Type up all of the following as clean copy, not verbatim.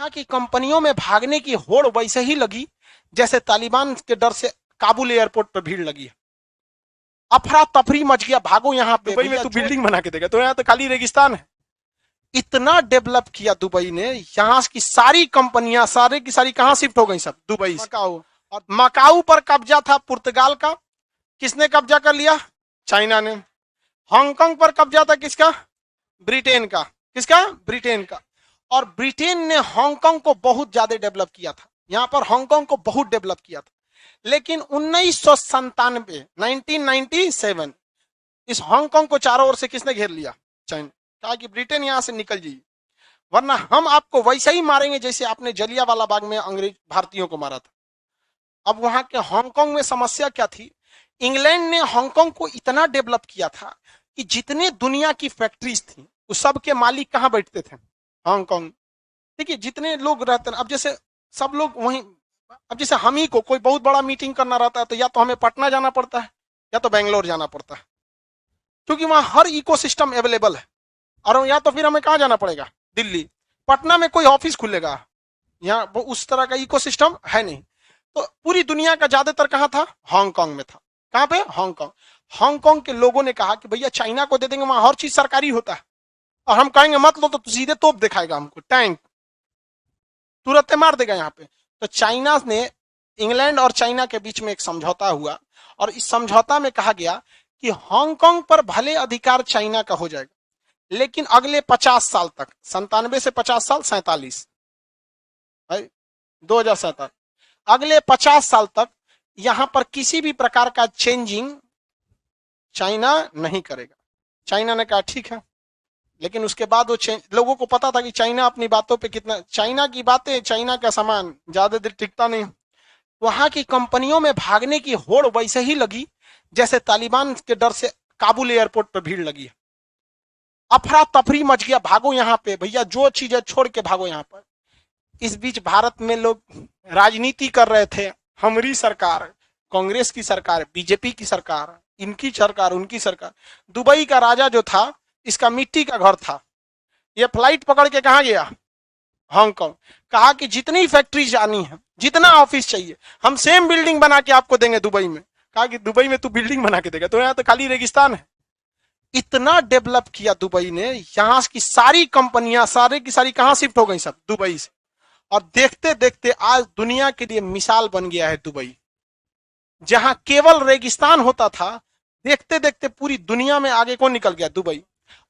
वहां की कंपनियों में भागने की होड़ वैसे ही लगी जैसे तालिबान के डर से काबुल एयरपोर्ट पर भीड़ लगी है। अफरा तफरी मच गया, भागो यहाँ पे। दुबई में तू बिल्डिंग बना के देगा, तो यहाँ तो खाली रेगिस्तान है। इतना डेवलप किया दुबई ने, यहाँ की सारी कंपनियां सारे की सारी कहां शिफ्ट हो गई? सब दुबई से। और मकाऊ पर कब्जा था पुर्तगाल का, किसने कब्जा कर लिया? चाइना ने। हांगकांग पर कब्जा था किसका? ब्रिटेन का। किसका? ब्रिटेन का। और ब्रिटेन ने हांगकांग को बहुत ज्यादा डेवलप किया था, यहां पर हांगकांग को बहुत डेवलप किया था। लेकिन 1997 इस हांगकांग को चारों ओर से किसने घेर लिया? चाइना। कहा कि ब्रिटेन यहां से निकल जाइए, वरना हम आपको वैसा ही मारेंगे जैसे आपने जलियांवाला बाग में अंग्रेज भारतीयों को मारा था। अब वहां के हांगकांग में समस्या क्या थी? इंग्लैंड ने हांगकांग को इतना डेवलप किया था कि जितने दुनिया की फैक्ट्रीज थी उस सब के मालिक कहां बैठते थे? हांगकांग। ठीक है, जितने लोग रहते हैं, अब जैसे सब लोग वहीं, अब जैसे हम ही को कोई बहुत बड़ा मीटिंग करना रहता है तो या तो हमें पटना जाना पड़ता है या तो बेंगलोर जाना पड़ता है, क्योंकि वहां हर इकोसिस्टम अवेलेबल है। और या तो फिर हमें कहां जाना पड़ेगा? दिल्ली। पटना में कोई ऑफिस खुलेगा? यहाँ उस तरह का इकोसिस्टम है नहीं। तो पूरी दुनिया का ज्यादातर कहां था? हांगकांग में था। कहां पे? हांगकांग। हांगकांग के लोगों ने कहा कि भैया चाइना को दे देंगे, वहां हर चीज सरकारी होता है, और हम कहेंगे मत लो तो सीधे तोप दिखाएगा हमको, टैंक तुरंत मार देगा यहाँ पे। तो चाइना ने, इंग्लैंड और चाइना के बीच में एक समझौता हुआ, और इस समझौता में कहा गया कि हांगकांग पर भले अधिकार चाइना का हो जाएगा, लेकिन अगले 50 साल तक, 97 से 50 साल, 47 2047, अगले 50 साल तक यहां पर किसी भी प्रकार का चेंजिंग चाइना नहीं करेगा। चाइना ने कहा ठीक है, लेकिन उसके बाद वो लोगों को पता था कि चाइना अपनी बातों पे कितना, चाइना की बातें, चाइना का सामान ज्यादा देर टिकता नहीं। वहां की कंपनियों में भागने की होड़ वैसे ही लगी जैसे तालिबान के डर से काबुल एयरपोर्ट पर भीड़ लगी है। अफरा तफरी मच गया, भागो यहाँ पे भैया, जो चीजें छोड़ के भागो यहाँ पर। इस बीच भारत में लोग राजनीति कर रहे थे, हमारी सरकार, कांग्रेस की सरकार, बीजेपी की सरकार, इनकी सरकार, उनकी सरकार। दुबई का राजा जो था, इसका मिट्टी का घर था, ये फ्लाइट पकड़ के कहां गया? हांगकांग। कहा कि जितनी फैक्ट्रीज आनी है, जितना ऑफिस चाहिए, हम सेम बिल्डिंग बना के आपको देंगे दुबई में। कहा कि दुबई में तू बिल्डिंग बना के देगा, तो यहाँ तो खाली रेगिस्तान है। इतना डेवलप किया दुबई ने, यहाँ की सारी कंपनियां सारे की सारी कहां शिफ्ट हो गई? सब दुबई से। और देखते देखते आज दुनिया के लिए मिसाल बन गया है दुबई। जहां केवल रेगिस्तान होता था, देखते देखते पूरी दुनिया में आगे कौन निकल गया? दुबई।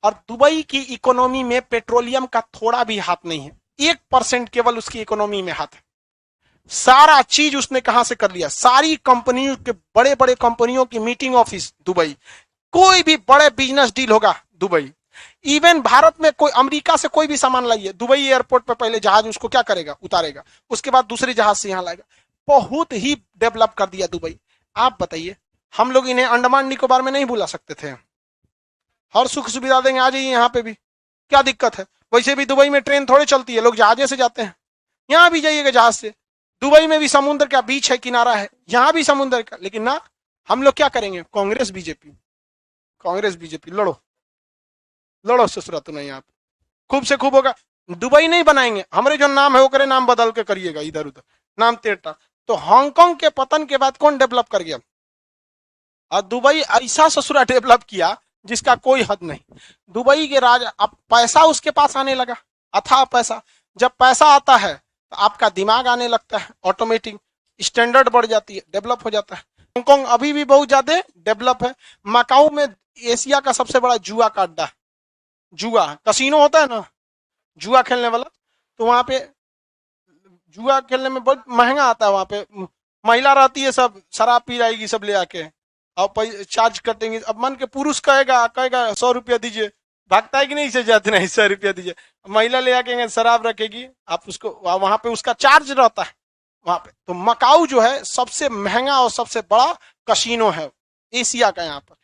और दुबई की इकोनॉमी में पेट्रोलियम का थोड़ा भी हाथ नहीं है, 1% केवल उसकी इकोनॉमी में हाथ है। सारा चीज उसने कहां से कर लिया? सारी कंपनियों के, बड़े बड़े कंपनियों की मीटिंग ऑफिस दुबई, कोई भी बड़े बिजनेस डील होगा दुबई। इवन भारत में कोई, अमेरिका से कोई भी सामान लाइए, दुबई एयरपोर्ट पर पहले जहाज उसको क्या करेगा? उतारेगा, उसके बाद दूसरे जहाज से यहां लाएगा। बहुत ही डेवलप कर दिया दुबई। आप बताइए, हम लोग इन्हें अंडमान निकोबार में नहीं बुला सकते थे? हर सुख सुविधा देंगे, आ जाइए यहाँ पे भी, क्या दिक्कत है? वैसे भी दुबई में ट्रेन थोड़ी चलती है, लोग जहाजे से जाते हैं, यहाँ भी जाइएगा जहाज से। दुबई में भी समुद्र का बीच है, किनारा है, यहाँ भी समुद्र का। लेकिन ना, हम लोग क्या करेंगे? कांग्रेस बीजेपी, कांग्रेस बीजेपी, लड़ो लड़ो ससुरा, तो नहीं आप खूब से खूब होगा। दुबई नहीं बनाएंगे, हमारे जो नाम है वो करे, नाम बदल के करिएगा, इधर उधर नाम तेरटा। तो हांगकांग के पतन के बाद कौन डेवलप कर गया? और दुबई ऐसा ससुरा डेवलप किया जिसका कोई हद नहीं। दुबई के राजा, अब पैसा उसके पास आने लगा, अथाह पैसा। जब पैसा आता है तो आपका दिमाग आने लगता है, ऑटोमेटिक स्टैंडर्ड बढ़ जाती है, डेवलप हो जाता है। हांगकांग अभी भी बहुत ज्यादा डेवलप है। मकाऊ में एशिया का सबसे बड़ा जुआ का अड्डा, जुआ कसिनो होता है ना, जुआ खेलने वाला, तो वहां पे जुआ खेलने में बहुत महंगा आता है। वहां पे महिला रहती है, सब शराब पी जाएगी, सब ले आके और चार्ज कटेंगे। अब मन के पुरुष कहेगा 100 रुपया दीजिए, भागता है कि नहीं से जाते, नहीं 100 रुपया दीजिए। महिला ले आके शराब रखेगी, आप उसको वहां पे उसका चार्ज रहता है वहां पे। तो मकाऊ जो है सबसे महंगा और सबसे बड़ा कसिनो है एशिया का यहाँ पर।